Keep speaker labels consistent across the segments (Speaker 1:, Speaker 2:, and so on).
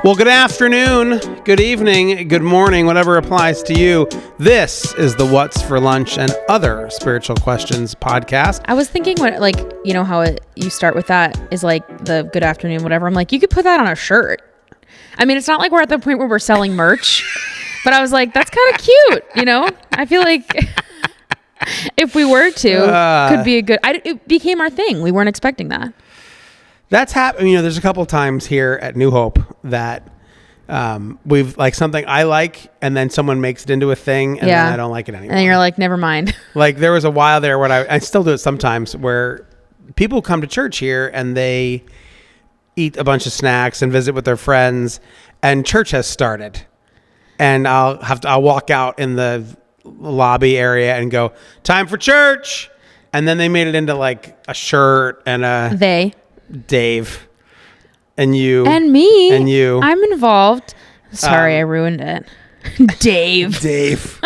Speaker 1: Well, good afternoon, good evening, good morning, whatever applies to you. This is the What's for Lunch and Other Spiritual Questions podcast.
Speaker 2: I was thinking, how you start with that is like the good afternoon, whatever. I'm like, you could put that on a shirt. I mean, it's not like we're at the point where we're selling merch, but I was like, that's kind of cute, I feel like if we were to, could be a good, it became our thing. We weren't expecting that.
Speaker 1: That's happened. There's a couple times here at New Hope that we've like something I like, and then someone makes it into a thing, and then I don't like it anymore.
Speaker 2: And then you're like, never mind.
Speaker 1: Like there was a while there when I still do it sometimes, where people come to church here and they eat a bunch of snacks and visit with their friends, and church has started, and I'll walk out in the lobby area and go, time for church, and then they made it into like a shirt and Dave and you
Speaker 2: and me
Speaker 1: and you.
Speaker 2: I'm involved. Sorry, I ruined it. Dave.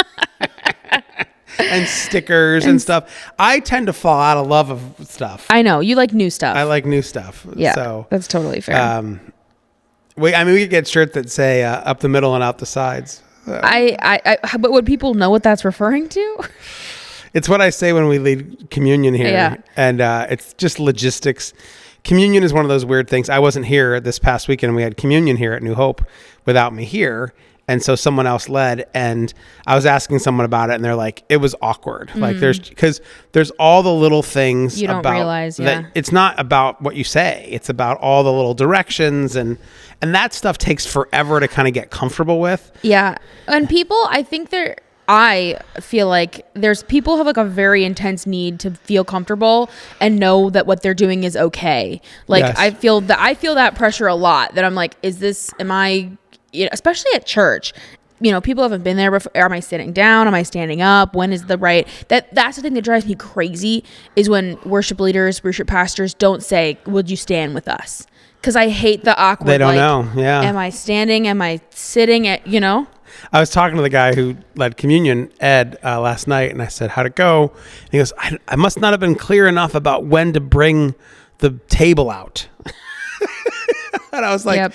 Speaker 1: And stickers and stuff. I tend to fall out of love of stuff.
Speaker 2: I know you like new stuff.
Speaker 1: I like new stuff.
Speaker 2: Yeah,
Speaker 1: so
Speaker 2: that's totally fair.
Speaker 1: We could get shirts that say up the middle and out the sides.
Speaker 2: But would people know what that's referring to?
Speaker 1: It's what I say when we lead communion here.
Speaker 2: Yeah.
Speaker 1: And it's just logistics. Communion is one of those weird things. I wasn't here this past weekend. We had communion here at New Hope without me here. And so someone else led, and I was asking someone about it, and they're like, it was awkward. Like because there's all the little things
Speaker 2: you don't realize,
Speaker 1: that it's not about what you say. It's about all the little directions, and that stuff takes forever to kind of get comfortable with.
Speaker 2: Yeah. And people, I feel like there's people have like a very intense need to feel comfortable and know that what they're doing is okay. Like yes. I feel that pressure a lot, that I'm like, especially at church, people haven't been there before. Am I sitting down? Am I standing up? When is the right? That's the thing that drives me crazy, is when worship leaders, worship pastors don't say, would you stand with us? Because I hate the awkward.
Speaker 1: They don't know. Yeah.
Speaker 2: Am I standing? Am I sitting?
Speaker 1: I was talking to the guy who led communion, Ed, last night, and I said, how'd it go? And he goes, I must not have been clear enough about when to bring the table out. And I was like, yep.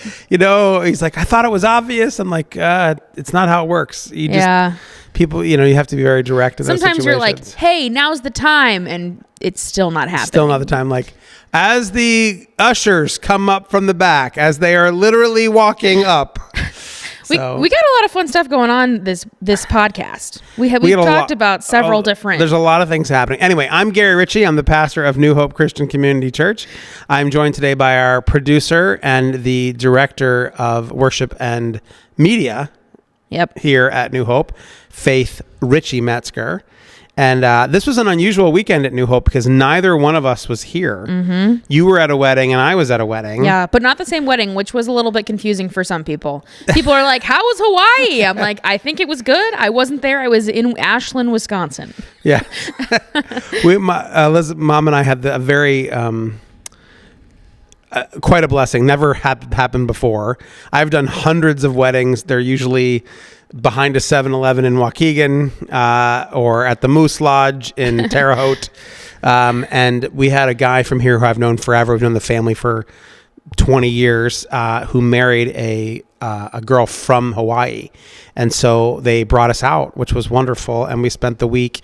Speaker 1: He's like, I thought it was obvious. I'm like, it's not how it works. People, you have to be very direct in those situations.
Speaker 2: Sometimes you're like, hey, now's the time, and it's still not happening.
Speaker 1: Still not the time. Like, as the ushers come up from the back, as they are literally walking up.
Speaker 2: We got a lot of fun stuff going on this podcast. We've talked about several different.
Speaker 1: There's a lot of things happening. Anyway, I'm Gary Ritchie. I'm the pastor of New Hope Christian Community Church. I'm joined today by our producer and the director of worship and media.
Speaker 2: Yep.
Speaker 1: Here at New Hope, Faith Ritchie Metzger. And this was an unusual weekend at New Hope because neither one of us was here. Mm-hmm. You were at a wedding and I was at a wedding.
Speaker 2: Yeah, but not the same wedding, which was a little bit confusing for some people. People are like, how was Hawaii? I'm like, I think it was good. I wasn't there. I was in Ashland, Wisconsin.
Speaker 1: Yeah. Mom and I had a very... quite a blessing. Never happened before. I've done hundreds of weddings. They're usually behind a 7-Eleven in Waukegan or at the Moose Lodge in Terre Haute. And we had a guy from here who I've known forever. We've known the family for 20 years who married a girl from Hawaii. And so they brought us out, which was wonderful. And we spent the week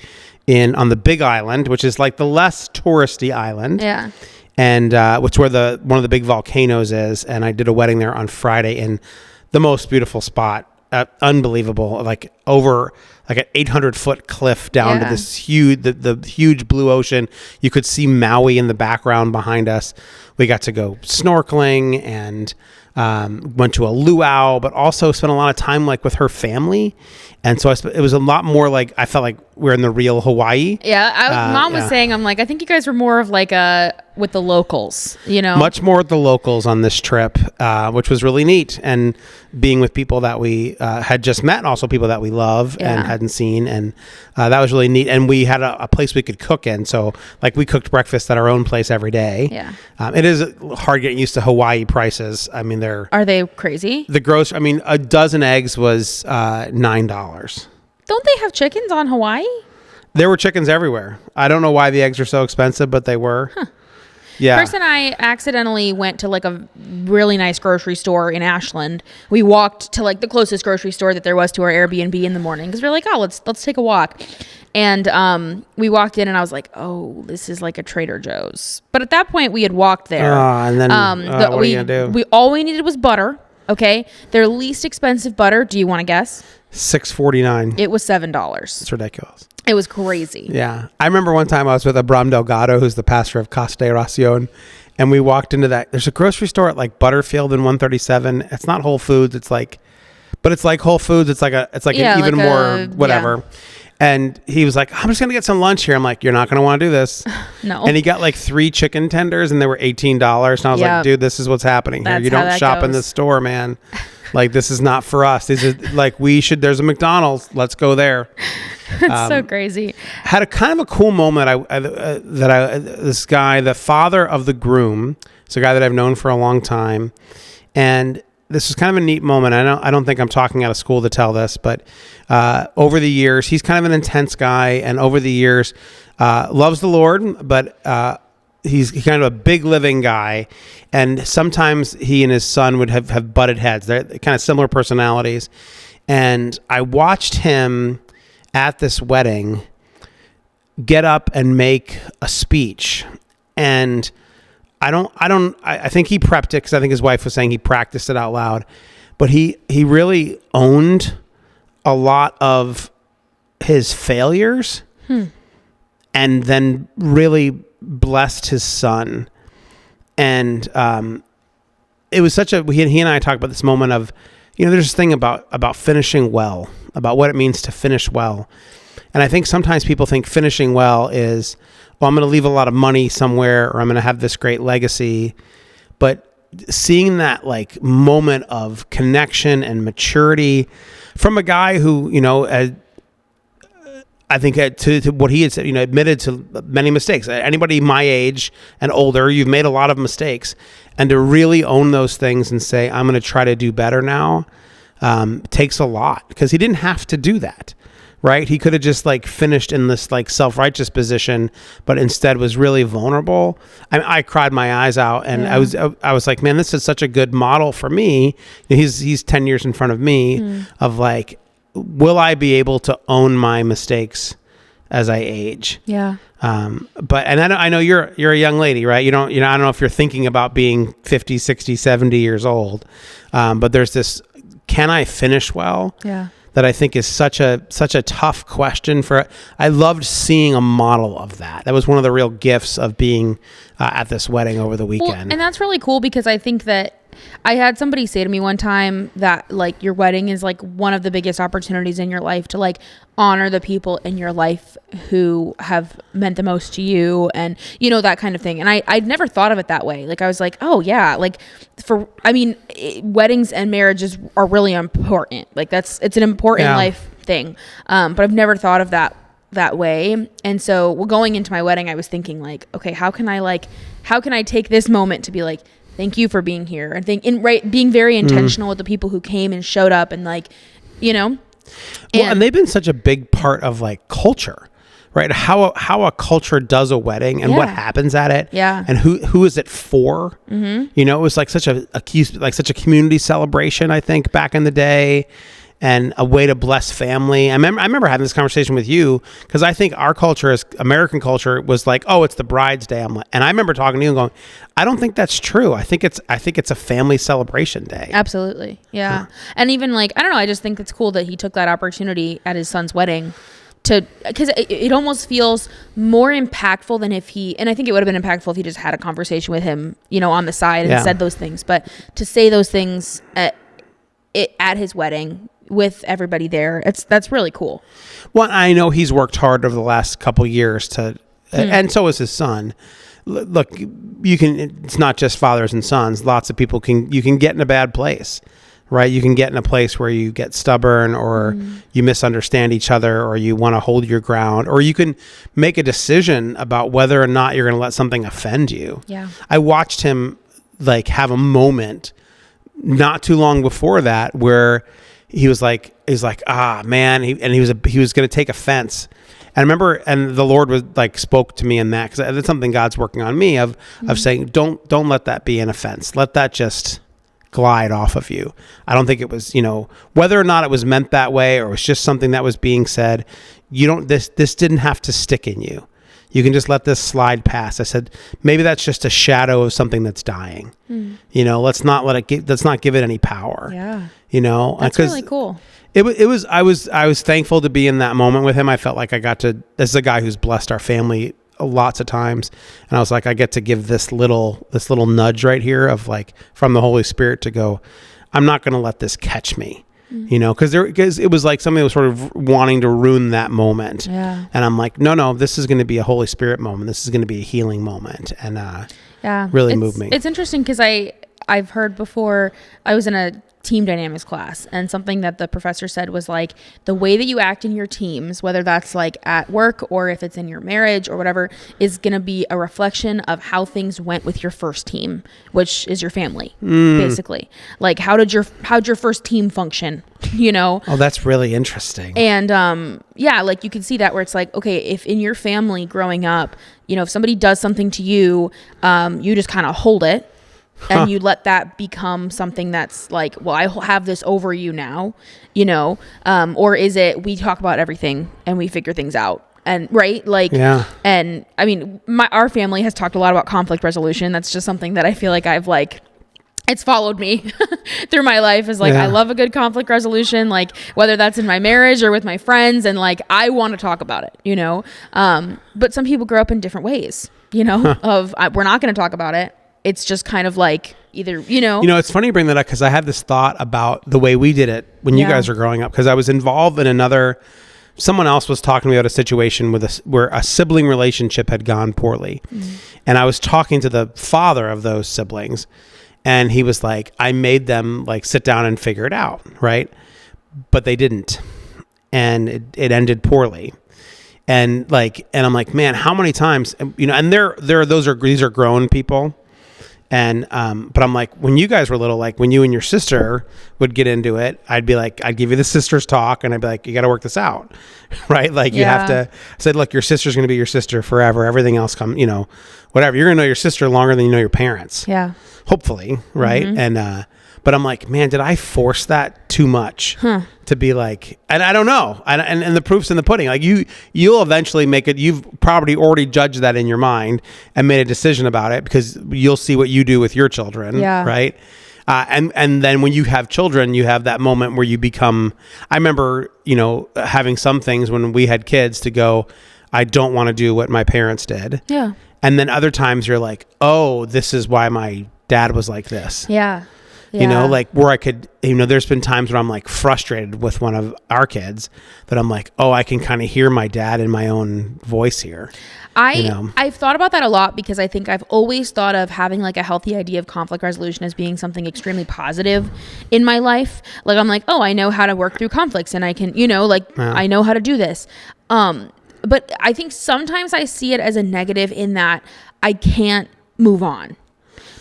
Speaker 1: on the Big Island, which is like the less touristy island.
Speaker 2: Yeah.
Speaker 1: And which where one of the big volcanoes is, and I did a wedding there on Friday in the most beautiful spot, unbelievable, like over like an 800-foot cliff down to this huge, the huge blue ocean. You could see Maui in the background behind us. We got to go snorkeling and went to a luau, but also spent a lot of time like with her family. And so it was a lot more like, I felt like we're in the real Hawaii.
Speaker 2: Yeah. Mom was saying, I'm like, I think you guys were more of like with the locals,
Speaker 1: Much more with the locals on this trip, which was really neat. And being with people that we had just met, and also people that we love and hadn't seen. And that was really neat. And we had a place we could cook in. So like we cooked breakfast at our own place every day.
Speaker 2: Yeah.
Speaker 1: It is hard getting used to Hawaii prices. I mean,
Speaker 2: are they crazy?
Speaker 1: A dozen eggs was $9.
Speaker 2: Don't they have chickens on Hawaii?
Speaker 1: There were chickens everywhere. I don't know why the eggs are so expensive, but they were.
Speaker 2: Huh.
Speaker 1: Yeah.
Speaker 2: Chris and I accidentally went to like a really nice grocery store in Ashland. We walked to like the closest grocery store that there was to our Airbnb in the morning because we are like, oh, let's take a walk. And we walked in and I was like, oh, this is like a Trader Joe's. But at that point we had walked there.
Speaker 1: And then what are you gonna do?
Speaker 2: All we needed was butter. Okay, their least expensive butter. Do you want to guess?
Speaker 1: $6.49.
Speaker 2: It was $7.
Speaker 1: It's ridiculous.
Speaker 2: It was crazy.
Speaker 1: Yeah. I remember one time I was with Abram Delgado, who's the pastor of Casa de Oración, and we walked into that. There's a grocery store at like Butterfield and 137. It's not Whole Foods. It's like Whole Foods. It's like an even more whatever. Yeah. And he was like, I'm just going to get some lunch here. I'm like, you're not going to want to do this.
Speaker 2: No.
Speaker 1: And he got like 3 chicken tenders and they were $18. And I was like, dude, this is what's happening here. You don't shop in this store, man. Like, this is not for us. This is like, there's a McDonald's. Let's go there.
Speaker 2: It's so crazy.
Speaker 1: Had a kind of a cool moment. This guy, the father of the groom, it's a guy that I've known for a long time. And this is kind of a neat moment. I don't think I'm talking out of school to tell this, but over the years, he's kind of an intense guy, and over the years, loves the Lord, but he's kind of a big living guy, and sometimes he and his son would have butted heads. They're kind of similar personalities, and I watched him at this wedding get up and make a speech, and I think he prepped it because I think his wife was saying he practiced it out loud, but he really owned a lot of his failures and then really blessed his son. And it was such he and I talked about this moment of, there's this thing about finishing well, about what it means to finish well. And I think sometimes people think finishing well is, well, I'm going to leave a lot of money somewhere, or I'm going to have this great legacy. But seeing that like moment of connection and maturity from a guy who, I think to what he had said, admitted to many mistakes. Anybody my age and older, you've made a lot of mistakes, and to really own those things and say, I'm going to try to do better now, takes a lot, because he didn't have to do that. Right? He could have just like finished in this like self-righteous position, but instead was really vulnerable. I cried my eyes out, and I was like, man, this is such a good model for me. He's 10 years in front of me of like, will I be able to own my mistakes as I age?
Speaker 2: Yeah.
Speaker 1: But I know you're a young lady, right? I don't know if you're thinking about being 50, 60, 70 years old. But there's this, can I finish well?
Speaker 2: Yeah.
Speaker 1: That I think is such a tough question I loved seeing a model of that. That was one of the real gifts of being at this wedding over the weekend.
Speaker 2: Well, and that's really cool, because I think that I had somebody say to me one time that like your wedding is like one of the biggest opportunities in your life to like honor the people in your life who have meant the most to you, and that kind of thing. And I'd never thought of it that way. Like I was like, oh yeah, like weddings and marriages are really important. Like it's an important life thing. But I've never thought of that way. And so going into my wedding, I was thinking like, okay, how can I take this moment to be like, thank you for being here, and being very intentional with the people who came and showed up, and like,
Speaker 1: and they've been such a big part of like culture, right? How a culture does a wedding and what happens at it, and who is it for? It was like such a community celebration, I think, back in the day. And a way to bless family. I remember having this conversation with you, because I think our culture, as American culture, was like, oh, it's the bride's day. And I remember talking to you and going, I don't think that's true. I think it's a family celebration day.
Speaker 2: Absolutely, yeah. And even like, I don't know, I just think it's cool that he took that opportunity at his son's wedding because it almost feels more impactful than and I think it would have been impactful if he just had a conversation with him, on the side and said those things. But to say those things at his wedding with everybody there, that's really cool.
Speaker 1: Well, I know he's worked hard over the last couple years and so has his son. Look, it's not just fathers and sons. Lots of people you can get in a bad place, right? You can get in a place where you get stubborn, or you misunderstand each other, or you want to hold your ground, or you can make a decision about whether or not you're going to let something offend you.
Speaker 2: Yeah.
Speaker 1: I watched him like have a moment not too long before that where he was like, man, he was going to take offense. I remember, and the Lord was like, spoke to me in that, because that's something God's working on me of saying, don't let that be an offense. Let that just glide off of you. I don't think it was, whether or not it was meant that way, or it was just something that was being said, this didn't have to stick in you. You can just let this slide past. I said, maybe that's just a shadow of something that's dying. Let's not give it any power.
Speaker 2: Yeah.
Speaker 1: That's
Speaker 2: really cool.
Speaker 1: I was thankful to be in that moment with him. I felt like this is a guy who's blessed our family lots of times. And I was like, I get to give this little nudge right here of like, from the Holy Spirit to go, I'm not going to let this catch me. Because it was like something that was sort of wanting to ruin that moment.
Speaker 2: Yeah.
Speaker 1: And I'm like, no, this is going to be a Holy Spirit moment. This is going to be a healing moment. And really moved me.
Speaker 2: It's interesting because I've heard before, I was in a team dynamics class, and something that the professor said was like, the way that you act in your teams, whether that's like at work or if it's in your marriage or whatever, is going to be a reflection of how things went with your first team, which is your family, basically. Like, how'd your first team function? Oh,
Speaker 1: that's really interesting.
Speaker 2: And like you can see that where it's like, okay, if in your family growing up, if somebody does something to you, you just kind of hold it. And you let that become something that's like, well, I have this over you now, or is it, we talk about everything and we figure things out, and right. Like, yeah. And I mean, our family has talked a lot about conflict resolution. That's just something that I feel like I've like, it's followed me through my life, is like, I love a good conflict resolution, like whether that's in my marriage or with my friends. And like, I want to talk about it, but some people grow up in different ways, we're not going to talk about it. It's just kind of like either,
Speaker 1: it's funny you bring that up, because I had this thought about the way we did it when you guys were growing up, because I was involved in someone else was talking to me about a situation where a sibling relationship had gone poorly. And I was talking to the father of those siblings, and he was like, I made them like sit down and figure it out. Right. But they didn't. And it ended poorly. And I'm like, man, how many times, and these are grown people. And, but I'm like, when you guys were little, like when you and your sister would get into it, I'd be like, I'd give you the sister's talk, and I'd be like, you got to work this out. Right. Like you have to say, look, your sister's going to be your sister forever. Everything else whatever. You're going to know your sister longer than you know your parents. Yeah. Hopefully. Right. And, but I'm like, man, did I force that too much to be like, and I don't know. And the proof's in the pudding. Like you'll eventually make it. You've probably already judged that in your mind and made a decision about it, because you'll see what you do with your children. Yeah. Right. And then when you have children, you have that moment where you become, I remember, having some things when we had kids to go, I don't want to do what my parents did. Yeah. And then other times you're like, oh, this is why my dad was like this. Yeah. Like where I could, there's been times when I'm like frustrated with one of our kids that I'm like, oh, I can kind of hear my dad in my own voice here.
Speaker 2: I've thought about that a lot, because I think I've always thought of having like a healthy idea of conflict resolution as being something extremely positive in my life. Like, I'm like, oh, I know how to work through conflicts, and I can, I know how to do this. But I think sometimes I see it as a negative in that I can't move on.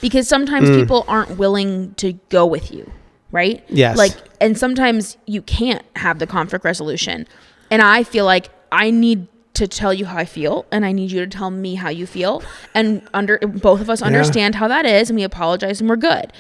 Speaker 2: Because sometimes people aren't willing to go with you, right? Yes. Like, and sometimes you can't have the conflict resolution. And I feel like I need to tell you how I feel, and I need you to tell me how you feel. And both of us understand how that is, and we apologize, and we're good.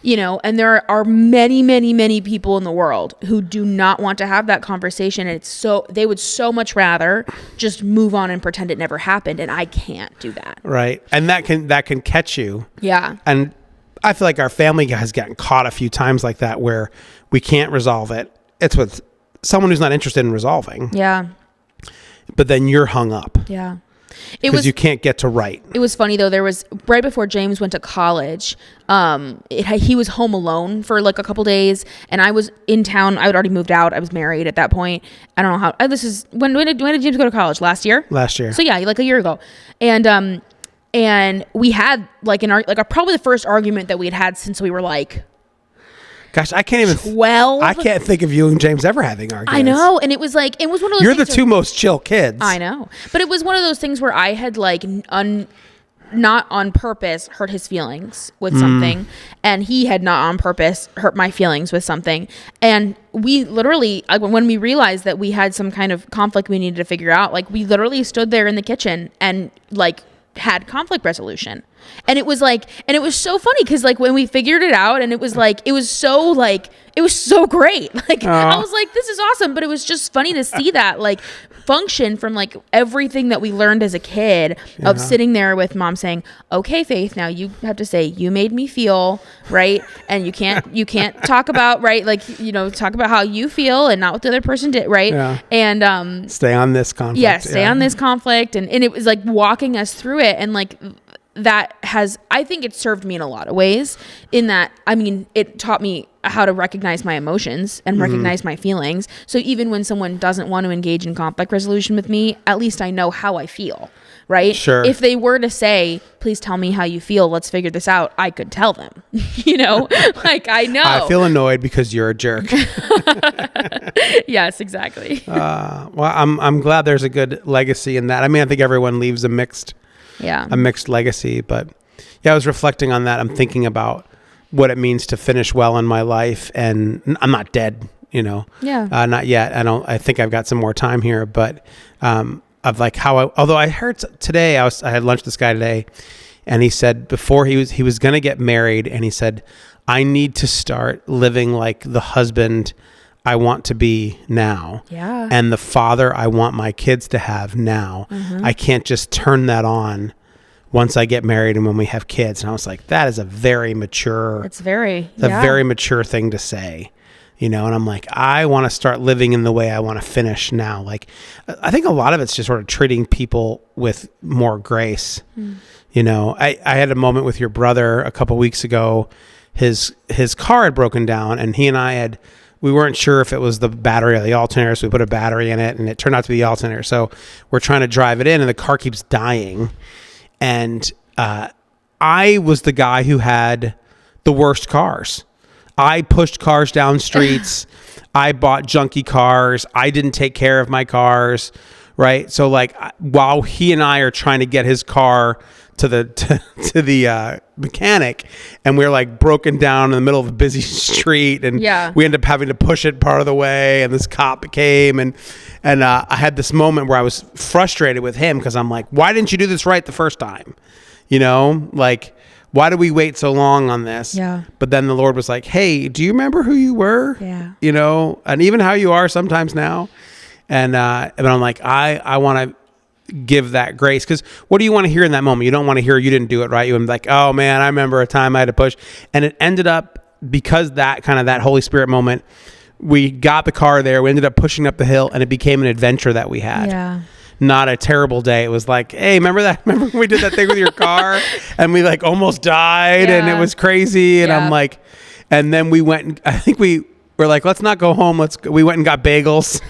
Speaker 2: And there are many, many, many people in the world who do not want to have that conversation. And they would so much rather just move on and pretend it never happened. And I can't do that. Right.
Speaker 1: And that can catch you. Yeah. And I feel like our family has gotten caught a few times like that, where we can't resolve it. It's with someone who's not interested in resolving. Yeah. But then you're hung up. Yeah. Because you can't get to right.
Speaker 2: It was funny though. There was right before James went to college. He was home alone for like a couple days, and I was in town. I had already moved out. I was married at that point. I don't know how. This is when did James go to college? Last year. So yeah, like a year ago, and we had like probably the first argument that we had since we were like.
Speaker 1: Gosh, I can't even. 12. I can't think of you and James ever having arguments.
Speaker 2: I know, and it was one of those.
Speaker 1: You're the two most chill kids.
Speaker 2: I know, but it was one of those things where I had like not on purpose hurt his feelings with something, and he had not on purpose hurt my feelings with something. And we literally, when we realized that we had some kind of conflict we needed to figure out, like we literally stood there in the kitchen and like had conflict resolution. And it was like, and it was so funny because like when we figured it out, and it was like, it was so great. Like I was like, this is awesome. But it was just funny to see that like function from like everything that we learned as a kid of sitting there with mom saying, okay, Faith, now you have to say, you made me feel right. And you can't talk about, right. Like, you know, talk about how you feel and not what the other person did. Right. Yeah. And,
Speaker 1: stay on this conflict.
Speaker 2: Yeah. Stay on this conflict. And it was like walking us through it. And like, that has, I think it served me in a lot of ways in that, I mean, it taught me how to recognize my emotions and recognize my feelings. So even when someone doesn't want to engage in conflict resolution with me, at least I know how I feel, right?
Speaker 1: Sure.
Speaker 2: If they were to say, please tell me how you feel, let's figure this out, I could tell them, you know, like I know.
Speaker 1: I feel annoyed because you're a jerk.
Speaker 2: Yes, exactly.
Speaker 1: Well, I'm glad there's a good legacy in that. I mean, I think everyone leaves a mixed legacy, but yeah, I was reflecting on that. I'm thinking about what it means to finish well in my life, and I'm not dead, you know, not yet. I think I've got some more time here, but, of like how although I heard today, I had lunch with this guy today, and he said before he was going to get married, and he said, I need to start living like the husband I want to be now. Yeah. And the father I want my kids to have now. I can't just turn that on once I get married and when we have kids. And I was like, that is a very mature. It's a very mature thing to say, you know? And I'm like, I want to start living in the way I want to finish now. Like, I think a lot of it's just sort of treating people with more grace. You know, I had a moment with your brother a couple weeks ago. His car had broken down, and he and I we weren't sure if it was the battery or the alternator, so we put a battery in it, and it turned out to be the alternator. So we're trying to drive it in, and the car keeps dying. And I was the guy who had the worst cars. I pushed cars down streets. I bought junky cars. I didn't take care of my cars, right? So like while he and I are trying to get his car to the mechanic, and we're like broken down in the middle of a busy street, and we end up having to push it part of the way, and this cop came, and I had this moment where I was frustrated with him because I'm like, why didn't you do this right the first time? You know, like, why did we wait so long on this? Yeah. But then the Lord was like, hey, do you remember who you were? Yeah. You know, and even how you are sometimes now. And I'm like, I want to give that grace, because what do you want to hear in that moment? You don't want to hear you didn't do it right. You want to be like, oh man, I remember a time I had to push. And it ended up, because that Holy Spirit moment, we got the car there, we ended up pushing up the hill, and it became an adventure that we had. Yeah. Not a terrible day. It was like, hey, remember when we did that thing with your car and we like almost died and it was crazy. And I'm like, and then we went, and I think we were like, let's not go home. We went and got bagels.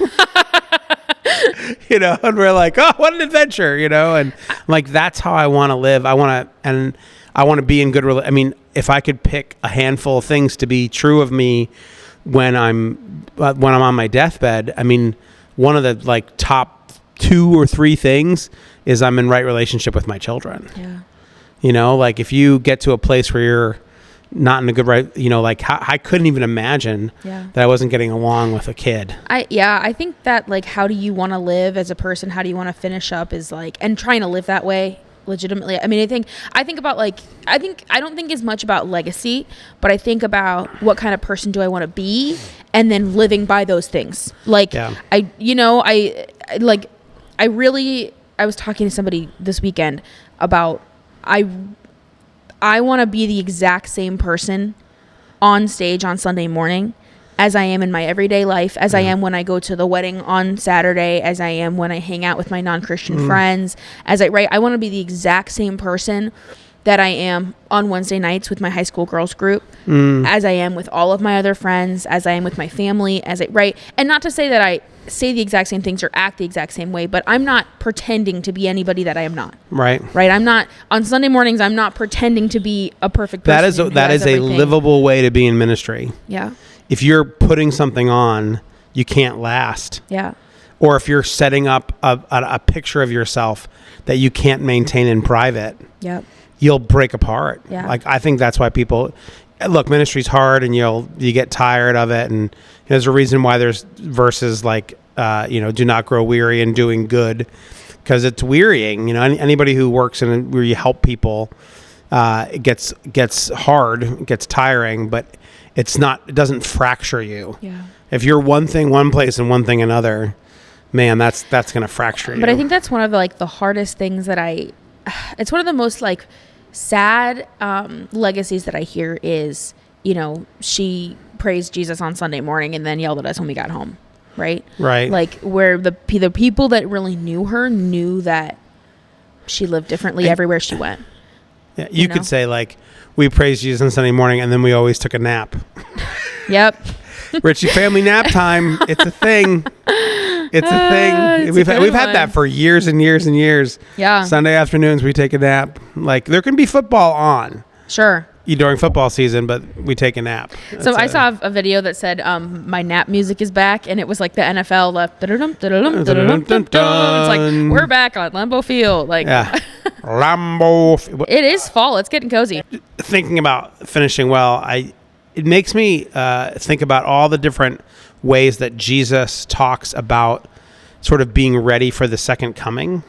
Speaker 1: You know, and we're like, oh, what an adventure, you know? And I'm like, that's how I want to live. I want to be in good I mean, if I could pick a handful of things to be true of me when I'm on my deathbed, I mean, one of the like top 2 or 3 things is I'm in right relationship with my children. Yeah. You know, like if you get to a place where you're not in a good right, you know, like I couldn't even imagine that I wasn't getting along with a kid. I think that like, how do you want to live as a person? How do you want to finish up is like, and trying to live that way legitimately. I mean, I think about like, I don't think as much about legacy, but I think about what kind of person do I want to be, and then living by those things. Like I was talking to somebody this weekend about, I want to be the exact same person on stage on Sunday morning as I am in my everyday life, as I am when I go to the wedding on Saturday, as I am when I hang out with my non-Christian friends, I want to be the exact same person that I am on Wednesday nights with my high school girls group, as I am with all of my other friends, as I am with my family, and not to say that I say the exact same things or act the exact same way, but I'm not pretending to be anybody that I am not. Right. I'm not, on Sunday mornings, I'm not pretending to be a perfect person. That is a livable way to be in ministry. Yeah. If you're putting something on, you can't last. Yeah. Or if you're setting up a picture of yourself that you can't maintain in private,
Speaker 2: Yep.
Speaker 1: you'll break apart.
Speaker 2: Yeah.
Speaker 1: Like, I think that's why people look, ministry's hard, and you get tired of it. And there's a reason why there's verses like, do not grow weary in doing good, because it's wearying. Anybody who works in where you help people, it gets hard, it gets tiring, but it doesn't fracture you.
Speaker 2: Yeah.
Speaker 1: If you're one thing one place and one thing another, man, that's going to fracture you.
Speaker 2: But I think that's one of the hardest things that it's one of the most like sad legacies that I hear is, she praised Jesus on Sunday morning and then yelled at us when we got home. Right. Like, where the people that really knew her knew that she lived differently everywhere she went.
Speaker 1: Yeah, you could say, like, we praised Jesus on Sunday morning and then we always took a nap.
Speaker 2: Yep.
Speaker 1: Richie, family nap time. It's a thing. It's a thing. We've had that for years and years and years.
Speaker 2: Yeah.
Speaker 1: Sunday afternoons we take a nap. Like, there can be football on.
Speaker 2: Sure.
Speaker 1: During football season, but we take a nap.
Speaker 2: So I saw a video that said my nap music is back, and it was like the NFL left. It's like, we're back on Lambeau Field. Like,
Speaker 1: yeah. Lambeau.
Speaker 2: It is fall. It's getting cozy.
Speaker 1: Thinking about finishing well, it makes me think about all the different ways that Jesus talks about sort of being ready for the second coming.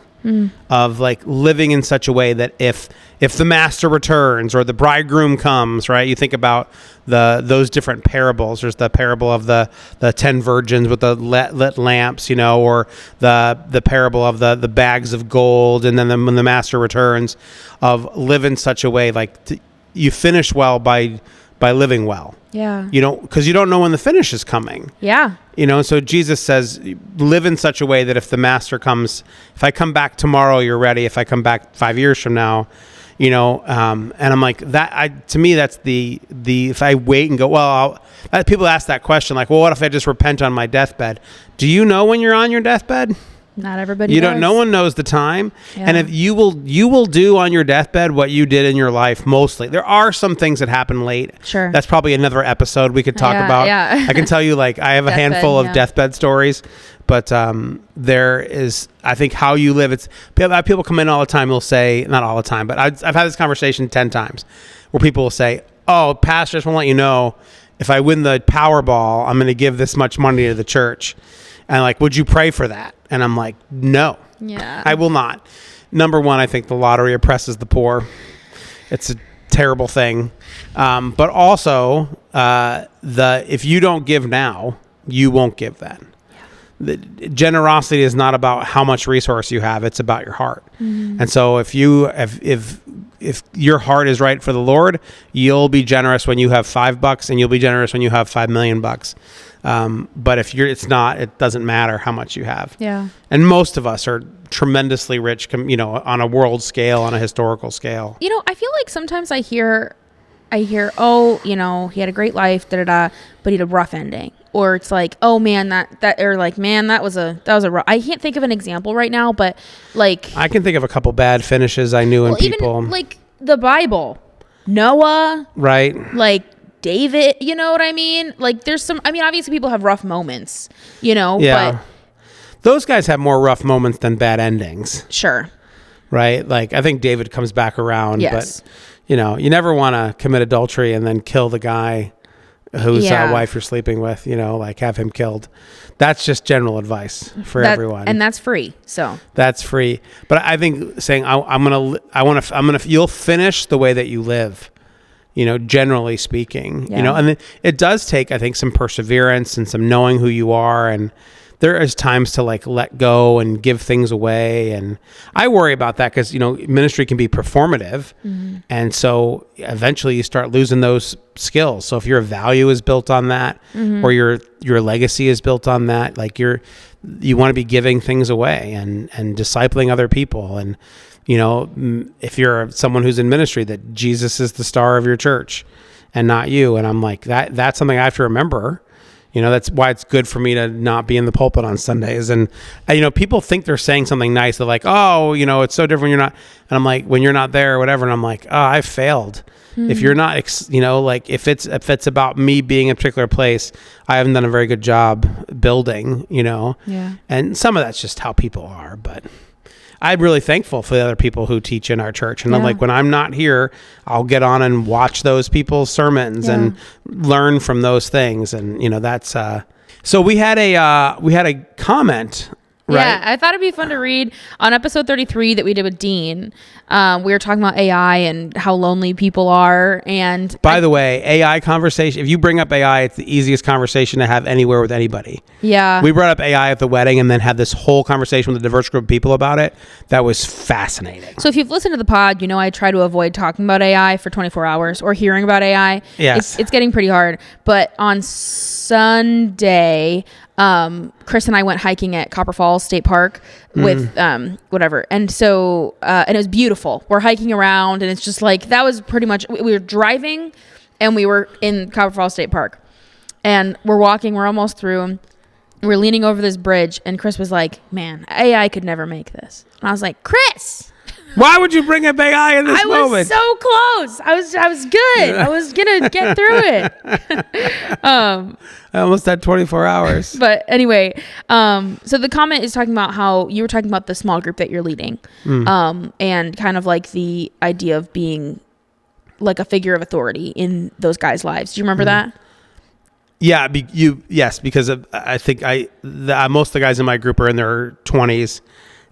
Speaker 1: Of like living in such a way that if the master returns or the bridegroom comes, right? You think about those different parables. There's the parable of the 10 virgins with the lit lamps, or the parable of the bags of gold, and then when the master returns, of live in such a way like you finish well by living well.
Speaker 2: Yeah.
Speaker 1: Because you don't know when the finish is coming.
Speaker 2: Yeah.
Speaker 1: So Jesus says, live in such a way that if the master comes, if I come back tomorrow, you're ready. If I come back 5 years from now, and I'm like that, to me, that's the, if I wait and go, well, people ask that question, like, well, what if I just repent on my deathbed? Do you know when you're on your deathbed?
Speaker 2: Not everybody
Speaker 1: you
Speaker 2: does.
Speaker 1: don't. No one knows the time.
Speaker 2: Yeah.
Speaker 1: And if you will do on your deathbed what you did in your life. Mostly, there are some things that happen late.
Speaker 2: Sure,
Speaker 1: that's probably another episode we could talk about.
Speaker 2: Yeah.
Speaker 1: I can tell you, like, I have a handful of deathbed stories, but there is, I think, how you live. It's people come in all the time. They'll say, not all the time, but I've had this conversation 10 times, where people will say, "Oh, pastor, just want to let you know, if I win the Powerball, I'm going to give this much money to the church." And like, would you pray for that? And I'm like, no.
Speaker 2: Yeah.
Speaker 1: I will not. Number one, I think the lottery oppresses the poor. It's a terrible thing. But also, if you don't give now, you won't give then. The generosity is not about how much resource you have; it's about your heart. Mm-hmm. And so, if your heart is right for the Lord, you'll be generous when you have $5, and you'll be generous when you have $5 million. But if it's not, it doesn't matter how much you have. Yeah. And most of us are tremendously rich, on a world scale, on a historical scale.
Speaker 2: I feel like sometimes I hear, oh, he had a great life, but he had a rough ending. Or it's like, oh man, or like, man, that was a rough. I can't think of an example right now, but like,
Speaker 1: I can think of a couple bad finishes I knew in people.
Speaker 2: Even like the Bible, Noah,
Speaker 1: right?
Speaker 2: Like David, you know what I mean? Like there's obviously people have rough moments,
Speaker 1: yeah. But those guys have more rough moments than bad endings.
Speaker 2: Sure. Right?
Speaker 1: Like, I think David comes back around,
Speaker 2: yes.
Speaker 1: But you never want to commit adultery and then kill the guy whose wife you're sleeping with, like have him killed. That's just general advice for everyone.
Speaker 2: And that's free. So
Speaker 1: that's free. But I think saying, you'll finish the way that you live, generally speaking, and it does take, I think, some perseverance and some knowing who you are. And there is times to like let go and give things away. And I worry about that because, ministry can be performative. Mm-hmm. And so eventually you start losing those skills. So if your value is built on that, mm-hmm. or your legacy is built on that, like you want to be giving things away and discipling other people. And, if you're someone who's in ministry, that Jesus is the star of your church and not you. And I'm like, that's something I have to remember. That's why it's good for me to not be in the pulpit on Sundays. And, people think they're saying something nice. They're like, oh, it's so different when you're not. And I'm like, when you're not there or whatever. And I'm like, oh, I failed. Mm-hmm. If you're not, like if it's about me being in a particular place, I haven't done a very good job building, Yeah. And some of that's just how people are. But I'm really thankful for the other people who teach in our church. And I'm
Speaker 2: Yeah.
Speaker 1: like, when I'm not here, I'll get on and watch those people's sermons and learn from those things. And, that's, so we had a comment. Right.
Speaker 2: Yeah, I thought it'd be fun to read on episode 33 that we did with Dean. We were talking about AI and how lonely people are. And
Speaker 1: by the way, AI conversation, if you bring up AI, it's the easiest conversation to have anywhere with anybody.
Speaker 2: Yeah.
Speaker 1: We brought up AI at the wedding and then had this whole conversation with a diverse group of people about it. That was fascinating.
Speaker 2: So if you've listened to the pod, I try to avoid talking about AI for 24 hours or hearing about AI.
Speaker 1: Yes.
Speaker 2: It's getting pretty hard. But on Sunday, Chris and I went hiking at Copper Falls State Park with whatever. And so, and it was beautiful. We're hiking around and it's just like, that was pretty much, we were driving and we were in Copper Falls State Park. And we're walking, we're almost through. We're leaning over this bridge and Chris was like, man, AI could never make this. And I was like, Chris,
Speaker 1: why would you bring up AI in this moment?
Speaker 2: I was so close. I was good. I was going to get through it.
Speaker 1: I almost had 24 hours.
Speaker 2: But anyway, so the comment is talking about how you were talking about the small group that you're leading, and kind of like the idea of being like a figure of authority in those guys' lives. Do you remember that?
Speaker 1: Yeah, because I think most of the guys in my group are in their 20s,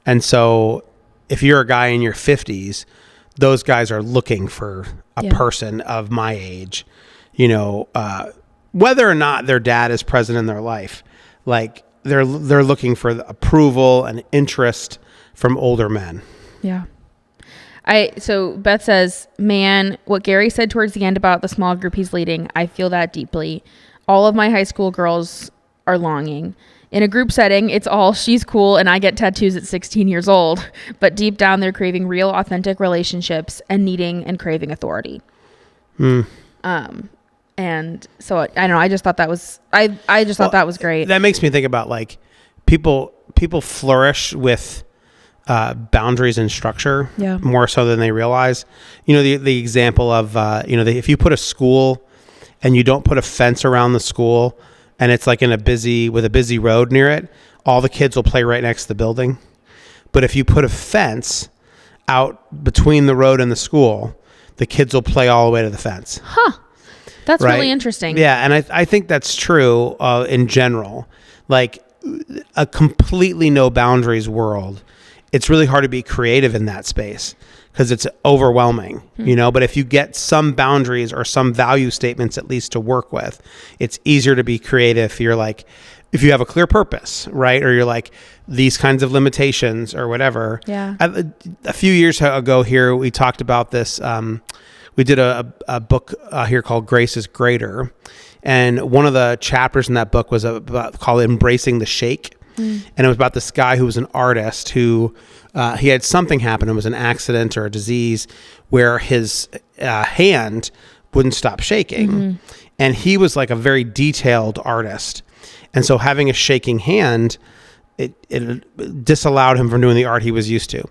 Speaker 1: and so if you're a guy in your 50s, those guys are looking for a person of my age, whether or not their dad is present in their life, like they're looking for the approval and interest from older men.
Speaker 2: Yeah. So Beth says, man, what Gary said towards the end about the small group he's leading, I feel that deeply. All of my high school girls are longing. In a group setting, it's all she's cool and I get tattoos at 16 years old. But deep down, they're craving real, authentic relationships and needing and craving authority. And so I don't know. I just thought that was thought that was great.
Speaker 1: That makes me think about like people flourish with boundaries and structure more so than they realize. The example of if you put a school and you don't put a fence around the school and it's like with a busy road near it, all the kids will play right next to the building. But if you put a fence out between the road and the school, the kids will play all the way to the fence.
Speaker 2: Huh. That's really interesting.
Speaker 1: Yeah, and I think that's true in general. Like a completely no boundaries world, it's really hard to be creative in that space because it's overwhelming, But if you get some boundaries or some value statements at least to work with, it's easier to be creative. If you have a clear purpose, right? Or you're like, these kinds of limitations or whatever.
Speaker 2: Yeah.
Speaker 1: A few years ago here, we talked about this. We did a book here called Grace is Greater. And one of the chapters in that book was called Embracing the Shake. And it was about this guy who was an artist who he had something happen. It was an accident or a disease where his hand wouldn't stop shaking. And he was like a very detailed artist. And so having a shaking hand, it disallowed him from doing the art he was used to.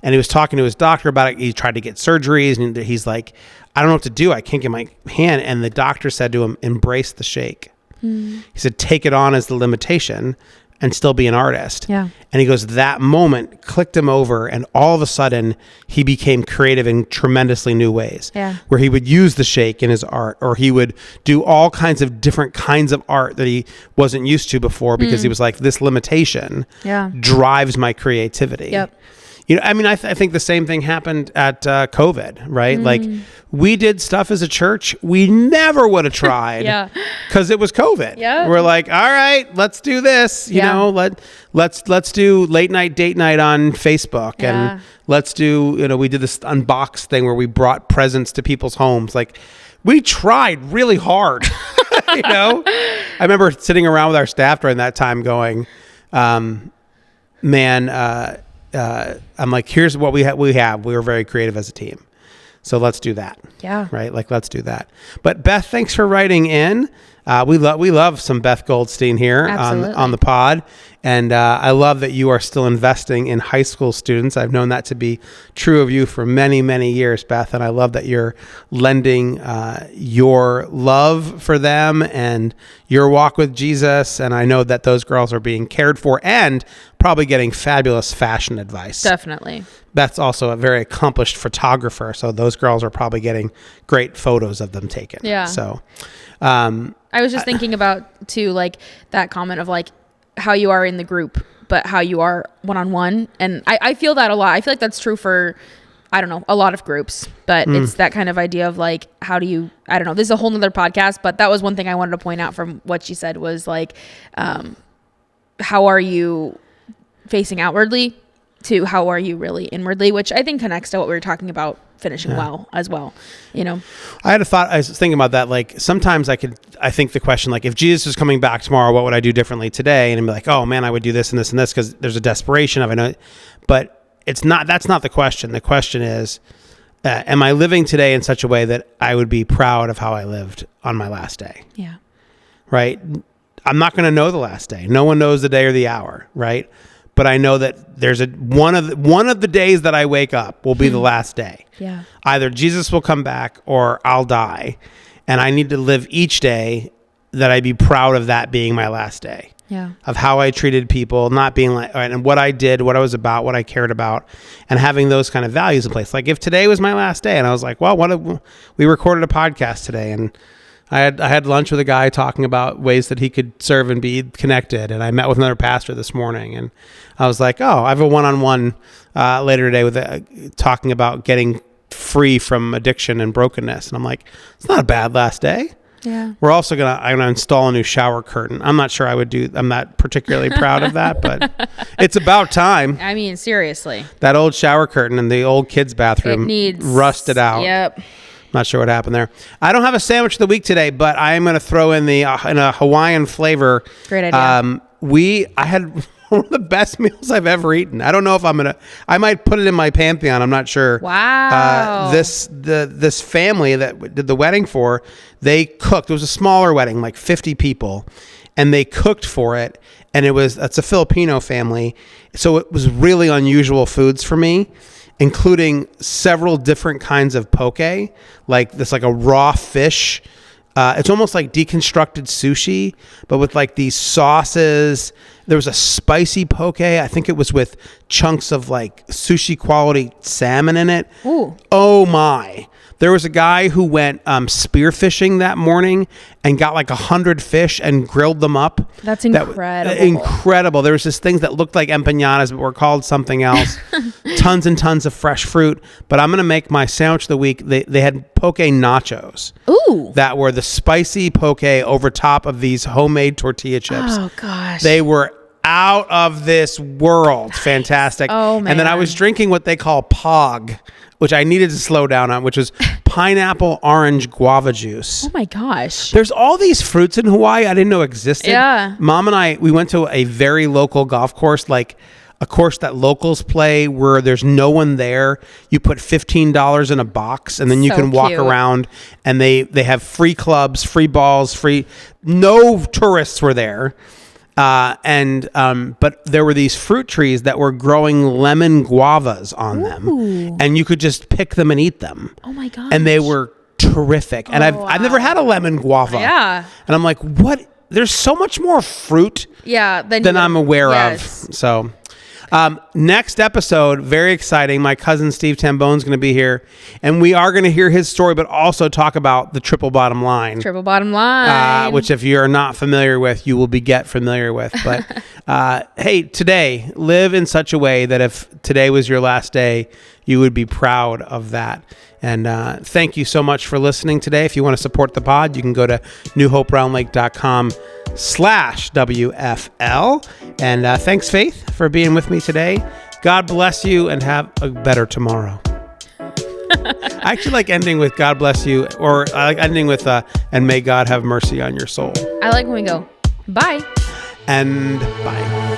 Speaker 1: And he was talking to his doctor about it. He tried to get surgeries and he's like, I don't know what to do. I can't get my hand. And the doctor said to him, embrace the shake. He said, take it on as the limitation and still be an artist.
Speaker 2: Yeah.
Speaker 1: And he goes, that moment clicked him over and all of a sudden he became creative in tremendously new ways.
Speaker 2: Yeah.
Speaker 1: Where he would use the shake in his art, or he would do all kinds of different kinds of art that he wasn't used to before because he was like, this limitation drives my creativity.
Speaker 2: Yep.
Speaker 1: I think the same thing happened at COVID, right? Like we did stuff as a church we never would have tried because it was COVID.
Speaker 2: Yeah.
Speaker 1: We're like, all right, let's do this. Let's do late night date night on Facebook and let's do, we did this unbox thing where we brought presents to people's homes. Like we tried really hard, I remember sitting around with our staff during that time going, I'm like, here's what we have. We were very creative as a team. So let's do that.
Speaker 2: Yeah.
Speaker 1: Right. Like, let's do that. But Beth, thanks for writing in. we love some Beth Goldstein here on the pod. And I love that you are still investing in high school students. I've known that to be true of you for many, many years, Beth. And I love that you're lending your love for them and your walk with Jesus. And I know that those girls are being cared for and probably getting fabulous fashion advice.
Speaker 2: Definitely.
Speaker 1: Beth's also a very accomplished photographer. So those girls are probably getting great photos of them taken.
Speaker 2: Yeah.
Speaker 1: So
Speaker 2: I was just thinking about, too, like that comment of like, how you are in the group, but how you are one-on-one. And I feel that a lot. I feel like that's true for, I don't know, a lot of groups, but it's that kind of idea of like, how do you, I don't know, this is a whole nother podcast, but that was one thing I wanted to point out from what she said was like, how are you facing outwardly to how are you really inwardly, which I think connects to what we were talking about finishing well as well, you know.
Speaker 1: I was thinking about that, like sometimes I think the question, like if Jesus was coming back tomorrow, what would I do differently today? And I'd be like, oh man, I would do this and this and this, because there's a desperation of it. But that's not the question. The question is, am I living today in such a way that I would be proud of how I lived on my last day?
Speaker 2: Yeah.
Speaker 1: Right. I'm not going to know the last day. No one knows the day or the hour. Right. But I know that there's one of the days that I wake up will be the last day.
Speaker 2: Yeah.
Speaker 1: Either Jesus will come back or I'll die. And I need to live each day that I'd be proud of that being my last day.
Speaker 2: Yeah. Of
Speaker 1: how I treated people, not being like, and what I did, what I was about, what I cared about, and having those kind of values in place. Like if today was my last day and I was like, well, we recorded a podcast today and I had lunch with a guy talking about ways that he could serve and be connected. And I met with another pastor this morning and I was like, oh, I have a one-on-one later today with talking about getting free from addiction and brokenness. And I'm like, it's not a bad last day.
Speaker 2: Yeah.
Speaker 1: We're also I'm gonna install a new shower curtain. I'm not sure I'm not particularly proud of that, but it's about time.
Speaker 2: I mean, seriously.
Speaker 1: That old shower curtain in the old kids' bathroom rusted out.
Speaker 2: Yep.
Speaker 1: Not sure what happened there. I don't have a sandwich of the week today, but I am going to throw in in a Hawaiian flavor.
Speaker 2: Great idea.
Speaker 1: I had one of the best meals I've ever eaten. I don't know if I might put it in my pantheon. I'm not sure.
Speaker 2: Wow.
Speaker 1: This family that did the wedding for, they cooked. It was a smaller wedding, like 50 people, and they cooked for it. And it's a Filipino family. So it was really unusual foods for me, including several different kinds of poke, like a raw fish. It's almost like deconstructed sushi, but with like these sauces. There was a spicy poke. I think it was with chunks of like sushi quality salmon in it.
Speaker 2: Ooh.
Speaker 1: Oh my. There was a guy who went spearfishing that morning and got like 100 fish and grilled them up.
Speaker 2: That's incredible.
Speaker 1: Incredible. There was just things that looked like empanadas but were called something else. Tons and tons of fresh fruit. But I'm going to make my sandwich of the week. They had poke nachos.
Speaker 2: Ooh.
Speaker 1: That were the spicy poke over top of these homemade tortilla chips.
Speaker 2: Oh, gosh.
Speaker 1: They were out of this world. Fantastic.
Speaker 2: Oh, man.
Speaker 1: And then I was drinking what they call POG, which I needed to slow down on, which was pineapple orange guava juice.
Speaker 2: Oh my gosh.
Speaker 1: There's all these fruits in Hawaii I didn't know existed.
Speaker 2: Yeah.
Speaker 1: Mom and we went to a very local golf course, like a course that locals play where there's no one there. You put $15 in a box and then you can walk around, and they have free clubs, free balls, no tourists were there. But there were these fruit trees that were growing lemon guavas on them, and you could just pick them and eat them.
Speaker 2: Oh my gosh.
Speaker 1: And they were terrific. And I've never had a lemon guava.
Speaker 2: Yeah.
Speaker 1: And I'm like, what? There's so much more fruit than I'm aware of. So, next episode, very exciting. My cousin Steve Tambone's going to be here, and we are going to hear his story, but also talk about the triple bottom line.
Speaker 2: Triple bottom line.
Speaker 1: Which if you're not familiar with, you will get familiar with. But hey, today, live in such a way that if today was your last day, you would be proud of that. And thank you so much for listening today. If you want to support the pod, you can go to newhoperoundlake.com/WFL. And thanks, Faith, for being with me today. God bless you and have a better tomorrow. I actually like ending with God bless you, or I like ending with and may God have mercy on your soul.
Speaker 2: I like when we go, bye.
Speaker 1: And bye.